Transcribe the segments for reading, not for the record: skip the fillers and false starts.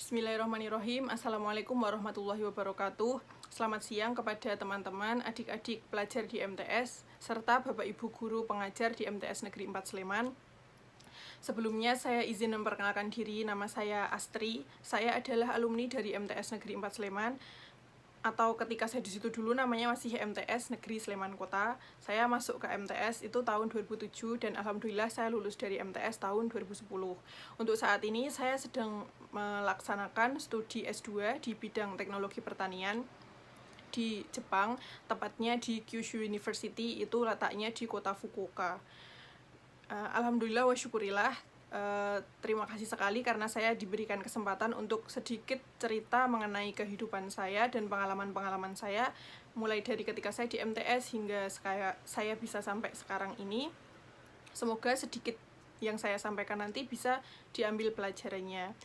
Bismillahirrahmanirrahim. Assalamualaikum warahmatullahi wabarakatuh. Selamat siang kepada teman-teman, adik-adik pelajar di MTS, serta Bapak Ibu Guru pengajar di MTS Negeri 4 Sleman. Sebelumnya saya izin memperkenalkan diri, nama saya Astri. Saya adalah alumni dari MTS Negeri 4 Sleman, atau ketika saya di situ dulu namanya masih MTS Negeri Sleman Kota. Saya masuk ke MTS itu tahun 2007 dan alhamdulillah saya lulus dari MTS tahun 2010. Untuk saat ini saya sedang melaksanakan studi S2 di bidang teknologi pertanian di Jepang, tepatnya di Kyushu University, itu letaknya di kota Fukuoka. Alhamdulillah wa syukurillah, terima kasih sekali karena saya diberikan kesempatan untuk sedikit cerita mengenai kehidupan saya dan pengalaman-pengalaman saya mulai dari ketika saya di MTS hingga saya bisa sampai sekarang ini. Semoga sedikit yang saya sampaikan nanti bisa diambil pelajarannya.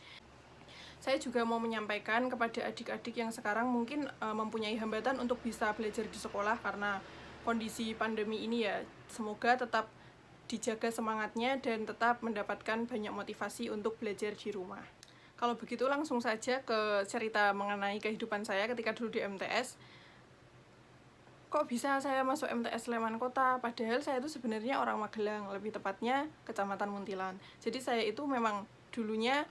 Saya juga mau menyampaikan kepada adik-adik yang sekarang mungkin mempunyai hambatan untuk bisa belajar di sekolah karena kondisi pandemi ini ya. Semoga tetap dijaga semangatnya dan tetap mendapatkan banyak motivasi untuk belajar di rumah. Kalau begitu langsung saja ke cerita mengenai kehidupan saya ketika dulu di MTS. Kok bisa saya masuk MTS Sleman Kota? Padahal saya itu sebenarnya orang Magelang, lebih tepatnya Kecamatan Muntilan. Jadi saya itu memang dulunya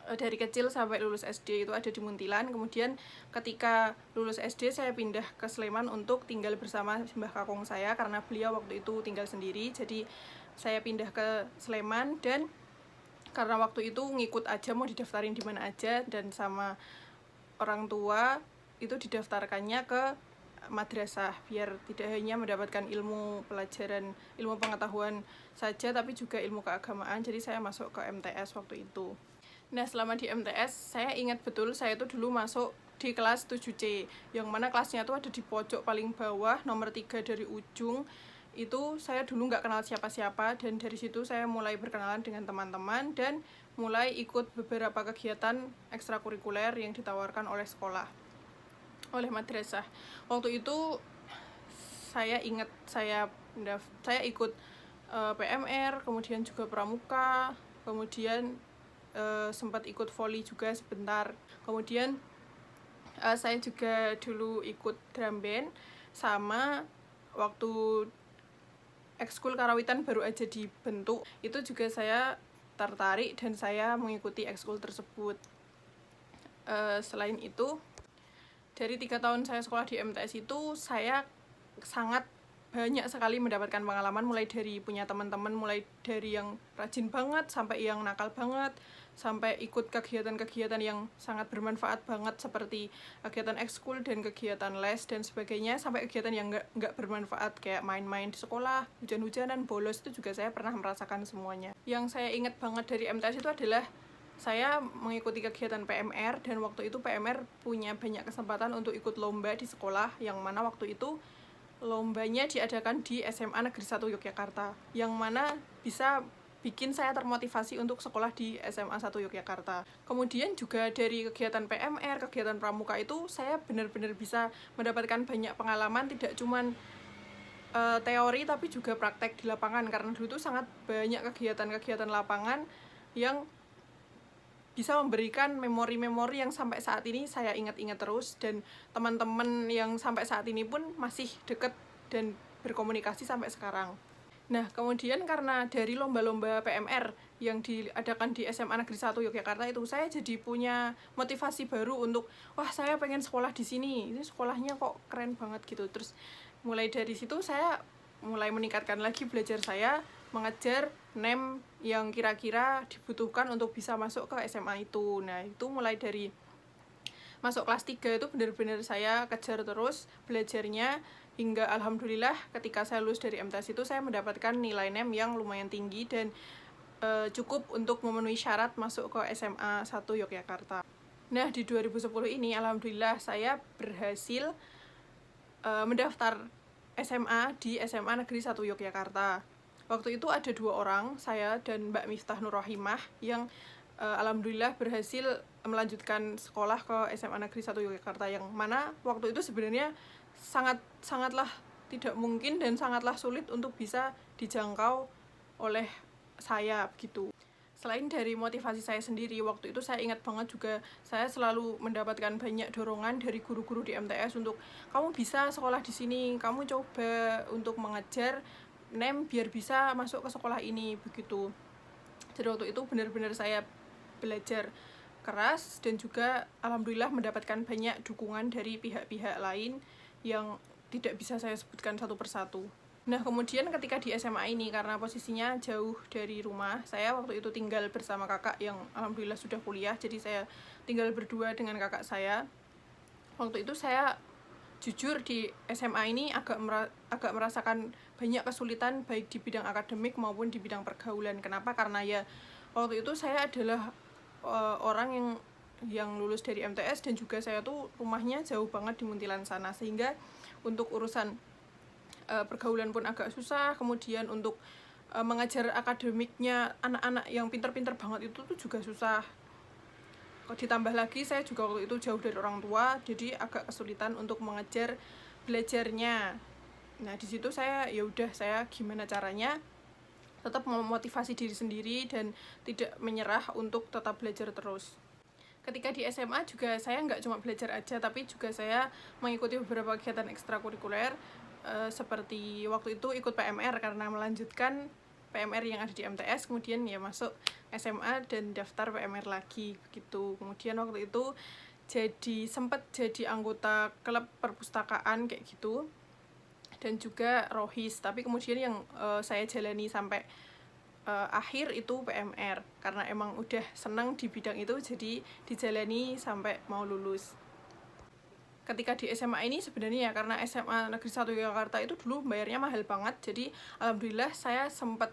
dari kecil sampai lulus SD itu ada di Muntilan. Kemudian ketika lulus SD saya pindah ke Sleman untuk tinggal bersama Mbah Kakung saya karena beliau waktu itu tinggal sendiri. Jadi saya pindah ke Sleman dan karena waktu itu ngikut aja mau didaftarin di mana aja dan sama orang tua itu didaftarkannya ke madrasah biar tidak hanya mendapatkan ilmu pelajaran, ilmu pengetahuan saja tapi juga ilmu keagamaan. Jadi saya masuk ke MTS waktu itu. Nah, selama di MTS, saya ingat betul saya itu dulu masuk di kelas 7C, yang mana kelasnya itu ada di pojok paling bawah, nomor 3 dari ujung. Itu saya dulu nggak kenal siapa-siapa, dan dari situ saya mulai berkenalan dengan teman-teman, dan mulai ikut beberapa kegiatan ekstrakurikuler yang ditawarkan oleh sekolah, oleh madrasah. Waktu itu, saya ingat saya ikut PMR, kemudian juga pramuka, kemudian sempat ikut voli juga sebentar. Kemudian saya juga dulu ikut drum band, sama waktu ekskul karawitan baru aja dibentuk itu juga saya tertarik dan saya mengikuti ekskul tersebut. Selain itu, dari 3 tahun saya sekolah di MTS itu saya sangat banyak sekali mendapatkan pengalaman, mulai dari punya teman-teman, mulai dari yang rajin banget sampai yang nakal banget, sampai ikut kegiatan-kegiatan yang sangat bermanfaat banget seperti kegiatan ekskul dan kegiatan les dan sebagainya, sampai kegiatan yang nggak bermanfaat kayak main-main di sekolah, hujan-hujanan, bolos, itu juga saya pernah merasakan semuanya. Yang saya ingat banget dari MTS itu adalah saya mengikuti kegiatan PMR, dan waktu itu PMR punya banyak kesempatan untuk ikut lomba di sekolah, yang mana waktu itu lombanya diadakan di SMA Negeri 1 Yogyakarta, yang mana bisa bikin saya termotivasi untuk sekolah di SMA 1 Yogyakarta. Kemudian juga dari kegiatan PMR, kegiatan pramuka itu saya benar-benar bisa mendapatkan banyak pengalaman, tidak cuman teori tapi juga praktek di lapangan, karena dulu tuh sangat banyak kegiatan-kegiatan lapangan yang bisa memberikan memori-memori yang sampai saat ini saya ingat-ingat terus, dan teman-teman yang sampai saat ini pun masih deket dan berkomunikasi sampai sekarang. Nah, kemudian karena dari lomba-lomba PMR yang diadakan di SMA Negeri 1 Yogyakarta itu, saya jadi punya motivasi baru untuk, wah saya pengen sekolah di sini, ini sekolahnya kok keren banget gitu. Terus mulai dari situ saya mulai meningkatkan lagi belajar saya, mengejar NEM yang kira-kira dibutuhkan untuk bisa masuk ke SMA itu. Nah, itu mulai dari masuk kelas 3 itu benar-benar saya kejar terus belajarnya, hingga alhamdulillah ketika saya lulus dari MTS itu saya mendapatkan nilai NEM yang lumayan tinggi dan cukup untuk memenuhi syarat masuk ke SMA 1 Yogyakarta. Nah, di 2010 ini alhamdulillah saya berhasil mendaftar SMA di SMA Negeri 1 Yogyakarta. Waktu itu ada 2 orang, saya dan Mbak Miftah Nurrohimah, yang alhamdulillah berhasil melanjutkan sekolah ke SMA Negeri 1 Yogyakarta, yang mana waktu itu sebenarnya sangatlah tidak mungkin dan sangatlah sulit untuk bisa dijangkau oleh saya gitu. Selain dari motivasi saya sendiri, waktu itu saya ingat banget juga saya selalu mendapatkan banyak dorongan dari guru-guru di MTS untuk kamu bisa sekolah di sini, kamu coba untuk mengejar NEM biar bisa masuk ke sekolah ini, begitu. Jadi waktu itu benar-benar saya belajar keras dan juga alhamdulillah mendapatkan banyak dukungan dari pihak-pihak lain yang tidak bisa saya sebutkan satu persatu. Nah, kemudian ketika di SMA ini, karena posisinya jauh dari rumah, saya waktu itu tinggal bersama kakak yang alhamdulillah sudah kuliah, jadi saya tinggal berdua dengan kakak saya. Waktu itu saya jujur di SMA ini agak merasakan banyak kesulitan baik di bidang akademik maupun di bidang pergaulan. Kenapa? Karena ya waktu itu saya adalah orang yang lulus dari MTS dan juga saya tuh rumahnya jauh banget di Muntilan sana, sehingga untuk urusan pergaulan pun agak susah. Kemudian untuk mengajar akademiknya anak-anak yang pinter-pinter banget itu tuh juga susah. Ditambah lagi saya juga waktu itu jauh dari orang tua, jadi agak kesulitan untuk mengejar belajarnya. Nah, di situ saya gimana caranya tetap memotivasi diri sendiri dan tidak menyerah untuk tetap belajar terus. Ketika di SMA juga saya nggak cuma belajar aja, tapi juga saya mengikuti beberapa kegiatan ekstrakurikuler, seperti waktu itu ikut PMR karena melanjutkan PMR yang ada di MTS, kemudian ya masuk SMA dan daftar PMR lagi, begitu. Kemudian waktu itu sempat jadi anggota klub perpustakaan kayak gitu, dan juga rohis, tapi kemudian yang saya jalani sampai akhir itu PMR karena emang udah senang di bidang itu, jadi dijalani sampai mau lulus. Ketika di SMA ini sebenarnya ya karena SMA Negeri 1 Yogyakarta itu dulu bayarnya mahal banget, jadi alhamdulillah saya sempat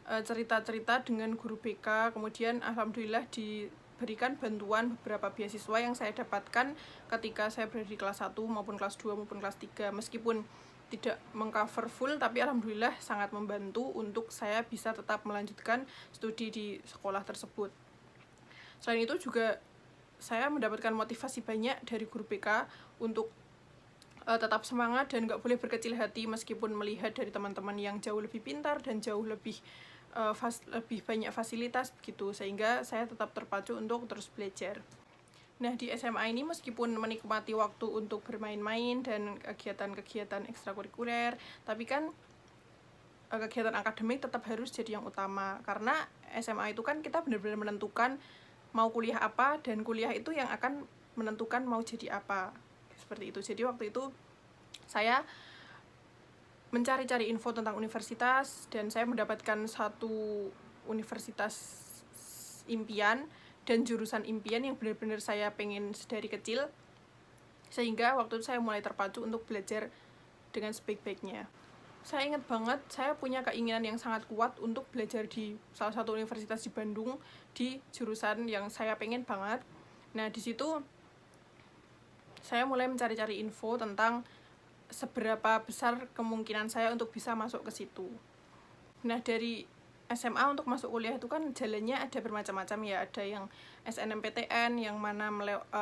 cerita-cerita dengan guru BK, kemudian alhamdulillah diberikan bantuan beberapa beasiswa yang saya dapatkan ketika saya berada di kelas 1 maupun kelas 2 maupun kelas 3, meskipun tidak mengcover full, tapi alhamdulillah sangat membantu untuk saya bisa tetap melanjutkan studi di sekolah tersebut. Selain itu juga saya mendapatkan motivasi banyak dari guru BK untuk tetap semangat dan gak boleh berkecil hati meskipun melihat dari teman-teman yang jauh lebih pintar dan jauh lebih banyak fasilitas begitu, sehingga saya tetap terpacu untuk terus belajar. Nah, di SMA ini meskipun menikmati waktu untuk bermain-main dan kegiatan-kegiatan ekstrakurikuler, tapi kan kegiatan akademik tetap harus jadi yang utama, karena SMA itu kan kita benar-benar menentukan mau kuliah apa, dan kuliah itu yang akan menentukan mau jadi apa, seperti itu. Jadi waktu itu saya mencari-cari info tentang universitas dan saya mendapatkan satu universitas impian dan jurusan impian yang benar-benar saya pengen dari kecil, sehingga waktu itu saya mulai terpacu untuk belajar dengan sebaik-baiknya. Saya ingat banget, saya punya keinginan yang sangat kuat untuk belajar di salah satu universitas di Bandung di jurusan yang saya pengen banget. Nah, di situ saya mulai mencari-cari info tentang seberapa besar kemungkinan saya untuk bisa masuk ke situ. Nah, dari SMA untuk masuk kuliah itu kan jalannya ada bermacam-macam ya, ada yang SNMPTN yang mana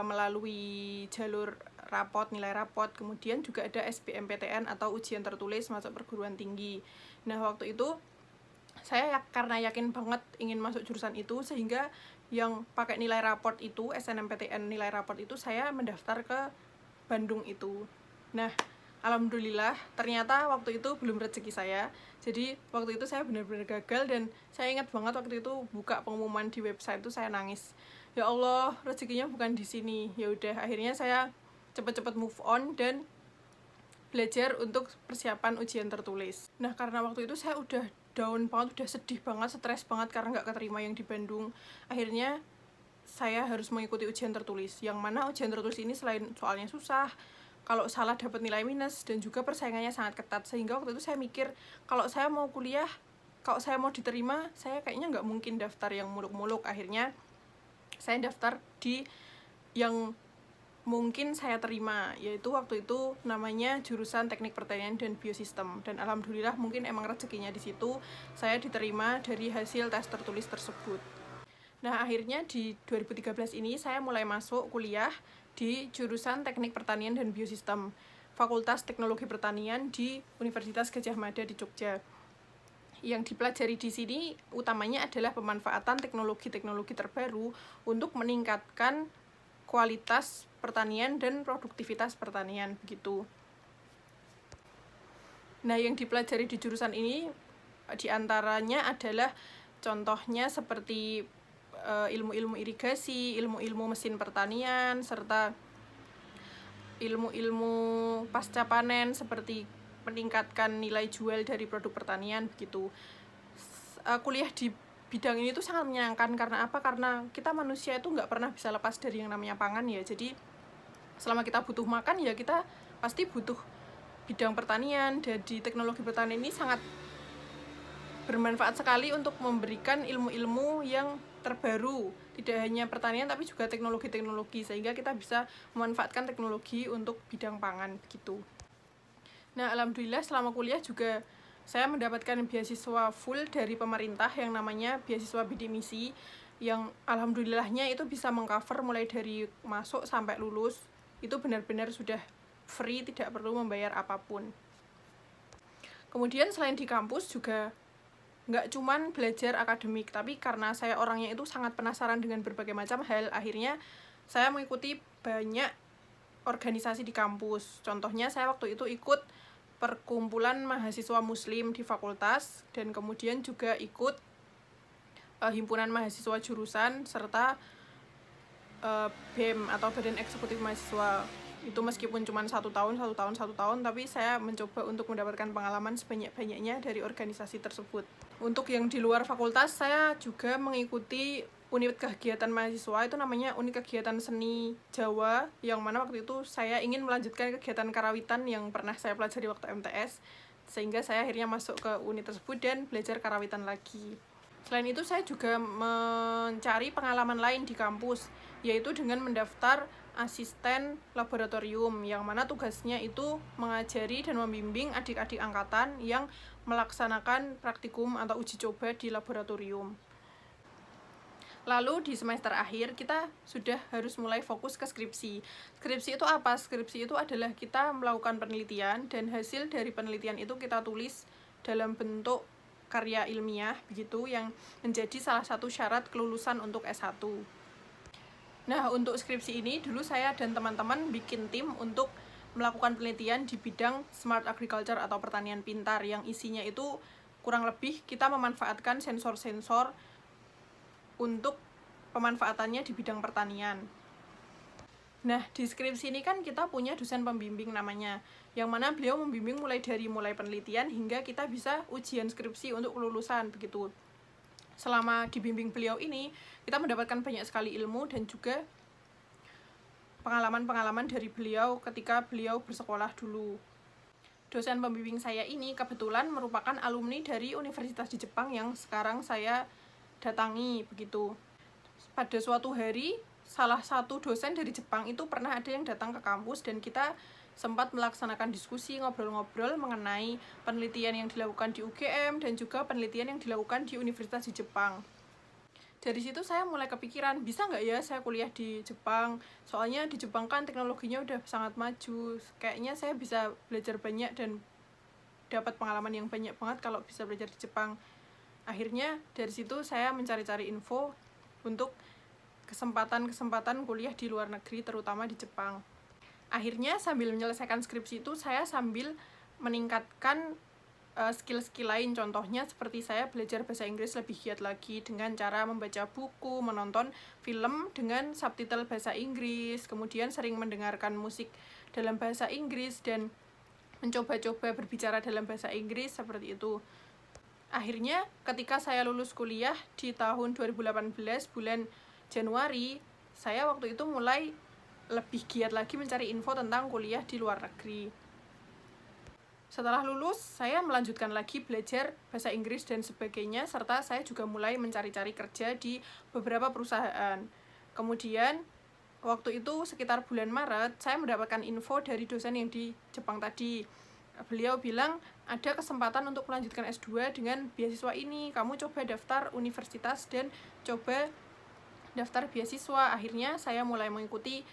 melalui jalur rapot, nilai rapot, kemudian juga ada SBMPTN atau ujian tertulis masuk perguruan tinggi. Nah, waktu itu saya karena yakin banget ingin masuk jurusan itu, sehingga yang pakai nilai raport itu, SNMPTN nilai raport itu, saya mendaftar ke Bandung itu. Nah, alhamdulillah ternyata waktu itu belum rezeki saya, jadi waktu itu saya benar-benar gagal, dan saya ingat banget waktu itu buka pengumuman di website itu saya nangis, ya Allah, rezekinya bukan di sini. Ya udah, akhirnya saya cepat-cepat move on dan belajar untuk persiapan ujian tertulis. Nah, karena waktu itu saya udah down banget, udah sedih banget, stres banget karena nggak keterima yang di Bandung. Akhirnya saya harus mengikuti ujian tertulis, yang mana ujian tertulis ini selain soalnya susah, kalau salah dapat nilai minus, dan juga persaingannya sangat ketat, sehingga waktu itu saya mikir kalau saya mau kuliah, kalau saya mau diterima, saya kayaknya nggak mungkin daftar yang muluk-muluk. Akhirnya saya daftar di yang mungkin saya terima, yaitu waktu itu namanya jurusan Teknik Pertanian dan Biosistem, dan alhamdulillah mungkin emang rezekinya di situ saya diterima dari hasil tes tertulis tersebut. Nah, akhirnya di 2013 ini saya mulai masuk kuliah di jurusan Teknik Pertanian dan Biosistem, Fakultas Teknologi Pertanian di Universitas Gadjah Mada di Jogja, Yang dipelajari di sini utamanya adalah pemanfaatan teknologi-teknologi terbaru untuk meningkatkan kualitas pertanian dan produktivitas pertanian begitu. Nah, yang dipelajari di jurusan ini diantaranya adalah contohnya seperti ilmu-ilmu irigasi, ilmu-ilmu mesin pertanian, serta ilmu-ilmu pasca panen seperti meningkatkan nilai jual dari produk pertanian begitu. Kuliah di bidang ini tuh sangat menyenangkan. Karena apa? Karena kita manusia itu nggak pernah bisa lepas dari yang namanya pangan ya. Jadi selama kita butuh makan ya kita pasti butuh bidang pertanian. Jadi teknologi pertanian ini sangat bermanfaat sekali untuk memberikan ilmu-ilmu yang terbaru, tidak hanya pertanian tapi juga teknologi-teknologi, sehingga kita bisa memanfaatkan teknologi untuk bidang pangan begitu. Nah, alhamdulillah selama kuliah juga saya mendapatkan beasiswa full dari pemerintah yang namanya beasiswa bidik misi, yang alhamdulillahnya itu bisa mengcover mulai dari masuk sampai lulus. Itu benar-benar sudah free, tidak perlu membayar apapun. Kemudian selain di kampus juga nggak cuman belajar akademik, tapi karena saya orangnya itu sangat penasaran dengan berbagai macam hal, akhirnya saya mengikuti banyak organisasi di kampus. Contohnya saya waktu itu ikut perkumpulan mahasiswa muslim di fakultas, dan kemudian juga ikut himpunan mahasiswa jurusan, serta BEM atau Badan Eksekutif Mahasiswa. Itu meskipun cuma 1 tahun, tapi saya mencoba untuk mendapatkan pengalaman sebanyak-banyaknya dari organisasi tersebut. Untuk yang di luar fakultas, saya juga mengikuti unit kegiatan mahasiswa, itu namanya unit kegiatan seni Jawa, yang mana waktu itu saya ingin melanjutkan kegiatan karawitan yang pernah saya pelajari waktu MTS, sehingga saya akhirnya masuk ke unit tersebut dan belajar karawitan lagi. Selain itu saya juga mencari pengalaman lain di kampus, yaitu dengan mendaftar asisten laboratorium, yang mana tugasnya itu mengajari dan membimbing adik-adik angkatan yang melaksanakan praktikum atau uji coba di laboratorium. Lalu di semester akhir kita sudah harus mulai fokus ke skripsi. Skripsi itu apa? Skripsi itu adalah kita melakukan penelitian dan hasil dari penelitian itu kita tulis dalam bentuk karya ilmiah begitu, yang menjadi salah satu syarat kelulusan untuk S1. Nah, untuk skripsi ini dulu saya dan teman-teman bikin tim untuk melakukan penelitian di bidang smart agriculture atau pertanian pintar, yang isinya itu kurang lebih kita memanfaatkan sensor-sensor untuk pemanfaatannya di bidang pertanian. Nah, di skripsi ini kan kita punya dosen pembimbing namanya, yang mana beliau membimbing mulai penelitian hingga kita bisa ujian skripsi untuk kelulusan begitu. Selama dibimbing beliau ini, kita mendapatkan banyak sekali ilmu dan juga pengalaman-pengalaman dari beliau ketika beliau bersekolah dulu. Dosen pembimbing saya ini kebetulan merupakan alumni dari universitas di Jepang yang sekarang saya datangi begitu. Pada suatu hari, salah satu dosen dari Jepang itu pernah ada yang datang ke kampus, dan kita sempat melaksanakan diskusi, ngobrol-ngobrol mengenai penelitian yang dilakukan di UGM dan juga penelitian yang dilakukan di universitas di Jepang. Dari situ saya mulai kepikiran, bisa nggak ya saya kuliah di Jepang? Soalnya di Jepang kan teknologinya udah sangat maju. Kayaknya saya bisa belajar banyak dan dapat pengalaman yang banyak banget kalau bisa belajar di Jepang. Akhirnya dari situ saya mencari-cari info untuk kesempatan-kesempatan kuliah di luar negeri, terutama di Jepang. Akhirnya sambil menyelesaikan skripsi itu saya sambil meningkatkan skill-skill lain. Contohnya seperti saya belajar bahasa Inggris lebih giat lagi dengan cara membaca buku, menonton film dengan subtitle bahasa Inggris, kemudian sering mendengarkan musik dalam bahasa Inggris dan mencoba-coba berbicara dalam bahasa Inggris seperti itu. Akhirnya ketika saya lulus kuliah di tahun 2018 bulan Januari, saya waktu itu mulai lebih giat lagi mencari info tentang kuliah di luar negeri. Setelah lulus, saya melanjutkan lagi belajar bahasa Inggris dan sebagainya, serta saya juga mulai mencari-cari kerja di beberapa perusahaan. Kemudian, waktu itu sekitar bulan Maret, saya mendapatkan info dari dosen yang di Jepang tadi. Beliau bilang, ada kesempatan untuk melanjutkan S2 dengan beasiswa ini, kamu coba daftar universitas dan coba daftar beasiswa. Akhirnya saya mulai mengikuti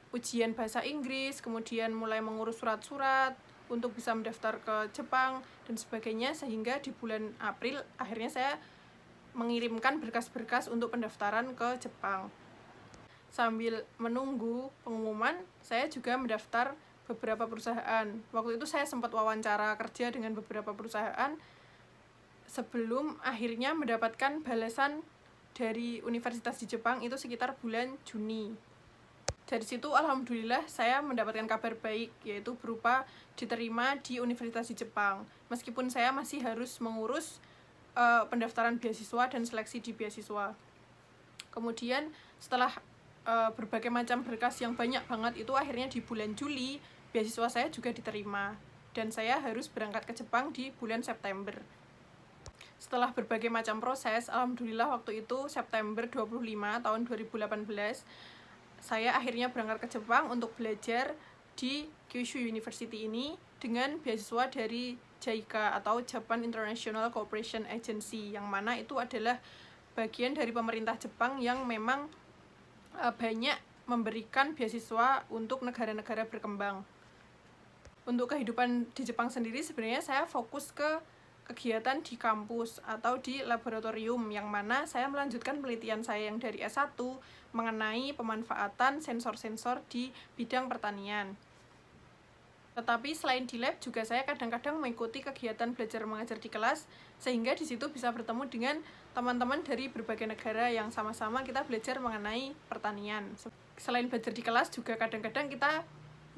ujian bahasa Inggris, kemudian mulai mengurus surat-surat, untuk bisa mendaftar ke Jepang dan sebagainya, sehingga di bulan April akhirnya saya mengirimkan berkas-berkas untuk pendaftaran ke Jepang. Sambil menunggu pengumuman, saya juga mendaftar beberapa perusahaan. Waktu itu saya sempat wawancara kerja dengan beberapa perusahaan sebelum akhirnya mendapatkan balasan dari universitas di Jepang itu sekitar bulan Juni. Dari situ alhamdulillah saya mendapatkan kabar baik, yaitu berupa diterima di universitas di Jepang. Meskipun saya masih harus mengurus pendaftaran beasiswa dan seleksi di beasiswa. Kemudian setelah berbagai macam berkas yang banyak banget itu, akhirnya di bulan Juli beasiswa saya juga diterima dan saya harus berangkat ke Jepang di bulan September. Setelah berbagai macam proses, alhamdulillah waktu itu September 25 tahun 2018 saya akhirnya berangkat ke Jepang untuk belajar di Kyushu University ini dengan beasiswa dari JICA atau Japan International Cooperation Agency, yang mana itu adalah bagian dari pemerintah Jepang yang memang banyak memberikan beasiswa untuk negara-negara berkembang. Untuk kehidupan di Jepang sendiri sebenarnya saya fokus ke kegiatan di kampus atau di laboratorium, yang mana saya melanjutkan penelitian saya yang dari S1 mengenai pemanfaatan sensor-sensor di bidang pertanian. Tetapi selain di lab juga saya kadang-kadang mengikuti kegiatan belajar mengajar di kelas, sehingga di situ bisa bertemu dengan teman-teman dari berbagai negara yang sama-sama kita belajar mengenai pertanian. Selain belajar di kelas juga kadang-kadang kita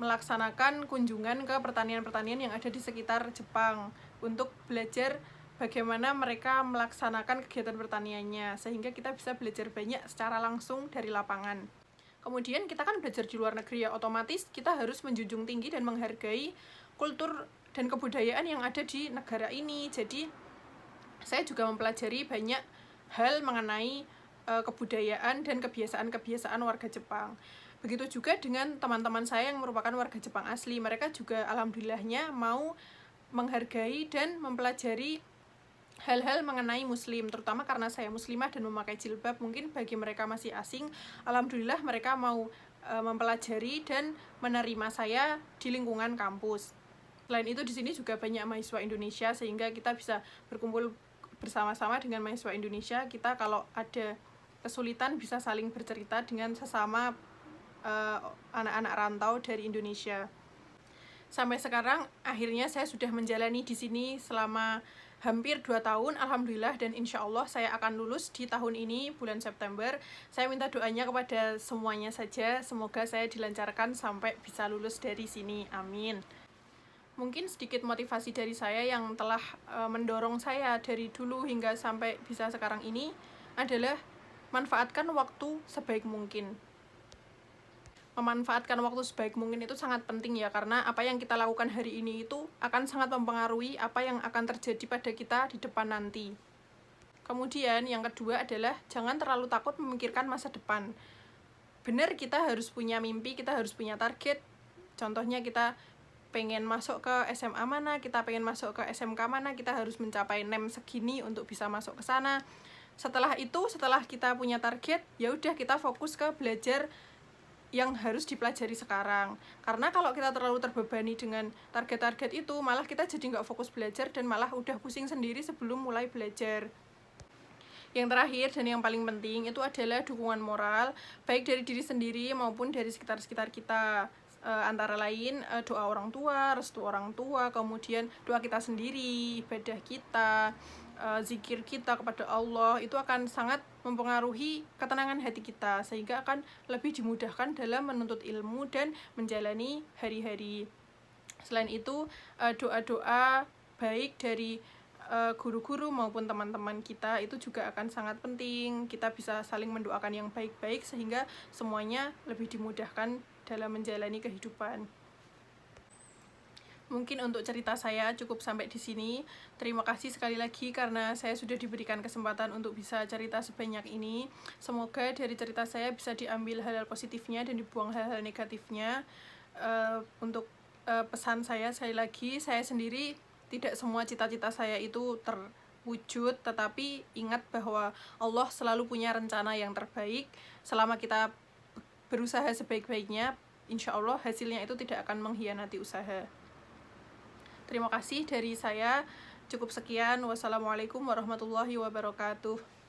melaksanakan kunjungan ke pertanian-pertanian yang ada di sekitar Jepang untuk belajar bagaimana mereka melaksanakan kegiatan pertaniannya, sehingga kita bisa belajar banyak secara langsung dari lapangan. Kemudian kita kan belajar di luar negeri ya, otomatis kita harus menjunjung tinggi dan menghargai kultur dan kebudayaan yang ada di negara ini. Jadi saya juga mempelajari banyak hal mengenai kebudayaan dan kebiasaan-kebiasaan warga Jepang. Begitu juga dengan teman-teman saya yang merupakan warga Jepang asli, mereka juga alhamdulillahnya mau menghargai dan mempelajari hal-hal mengenai muslim, terutama karena saya muslimah dan memakai jilbab. Mungkin bagi mereka masih asing, alhamdulillah mereka mau mempelajari dan menerima saya di lingkungan kampus. Selain itu di sini juga banyak mahasiswa Indonesia, sehingga kita bisa berkumpul bersama-sama dengan mahasiswa Indonesia. Kita kalau ada kesulitan bisa saling bercerita dengan sesama anak-anak rantau dari Indonesia. Sampai sekarang akhirnya saya sudah menjalani di sini selama hampir 2 tahun, alhamdulillah, dan insya Allah saya akan lulus di tahun ini, bulan September. Saya minta doanya kepada semuanya saja, semoga saya dilancarkan sampai bisa lulus dari sini, amin. Mungkin sedikit motivasi dari saya yang telah mendorong saya dari dulu hingga sampai bisa sekarang ini adalah manfaatkan waktu sebaik mungkin. Memanfaatkan waktu sebaik mungkin itu sangat penting ya, karena apa yang kita lakukan hari ini itu akan sangat mempengaruhi apa yang akan terjadi pada kita di depan nanti. Kemudian yang kedua adalah jangan terlalu takut memikirkan masa depan. Benar, kita harus punya mimpi, kita harus punya target. Contohnya kita pengen masuk ke SMA mana, kita pengen masuk ke SMK mana, kita harus mencapai NEM segini untuk bisa masuk ke sana. Setelah itu, setelah kita punya target, ya udah kita fokus ke belajar yang harus dipelajari sekarang. Karena kalau kita terlalu terbebani dengan target-target itu, malah kita jadi nggak fokus belajar dan malah udah pusing sendiri sebelum mulai belajar. Yang terakhir dan yang paling penting itu adalah dukungan moral, baik dari diri sendiri maupun dari sekitar-sekitar kita. Antara lain doa orang tua, restu orang tua, kemudian doa kita sendiri, ibadah kita, zikir kita kepada Allah, itu akan sangat mempengaruhi ketenangan hati kita, sehingga akan lebih dimudahkan dalam menuntut ilmu dan menjalani hari-hari. Selain itu, doa-doa baik dari guru-guru maupun teman-teman kita itu juga akan sangat penting. Kita bisa saling mendoakan yang baik-baik sehingga semuanya lebih dimudahkan dalam menjalani kehidupan. Mungkin untuk cerita saya cukup sampai di sini. Terima kasih sekali lagi karena saya sudah diberikan kesempatan untuk bisa cerita sebanyak ini. Semoga dari cerita saya bisa diambil hal-hal positifnya dan dibuang hal-hal negatifnya. Untuk pesan saya sekali lagi, saya sendiri tidak semua cita-cita saya itu terwujud, tetapi ingat bahwa Allah selalu punya rencana yang terbaik. Selama kita berusaha sebaik-baiknya, insya Allah hasilnya itu tidak akan mengkhianati usaha. Terima kasih dari saya. Cukup sekian. Wassalamualaikum warahmatullahi wabarakatuh.